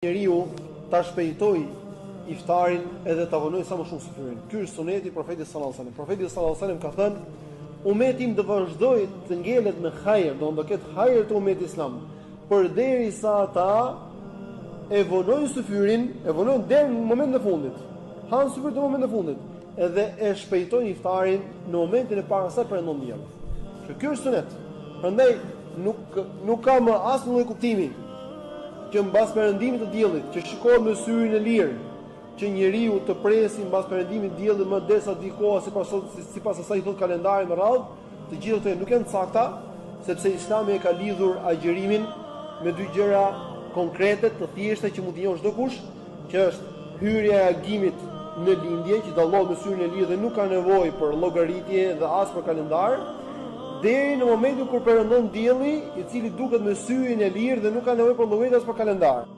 njeriu ta shpejtoj iftarin edhe ta vonoj sa më shumë syfyrin. Ky është suneti i Profetit sallallahu alajhi wasallam. Profeti sallallahu alajhi wasallam ka thënë: "Ummeti im do vazhdoj të ngelet me hajër, do ketë hajër të ummetit islam, përderisa ata e vonojnë syfyrin, e vonojnë deri në momentin e fundit. Han syfyrin në momentin e fundit, edhe e shpejtojnë iftarin në momentin e parë sa për ndonjëherë." Ky është sunet. Prandaj nuk ka më asnjë lloj kuptimi që mbas perëndimit të diellit, që shikohet me syrin e lirë, që njeriu të presi mbas perëndimit të diellit më derisa dikoha sipas asaj thot kalendari me radhë, të gjitha këto nuk janë sakta, sepse Islami e ka lidhur agjërimin me dy gjëra konkrete të thjeshta që mund të njohë çdo kush, që është hyrja e agimit në lindje, që dallohet me syrin e lirë dhe nuk ka nevojë për llogaritje dhe as për kalendar, deri në momentin kur perëndon dielli, i cili duket me syrin e lirë dhe nuk ka nevojë për llogaritje as për kalendar.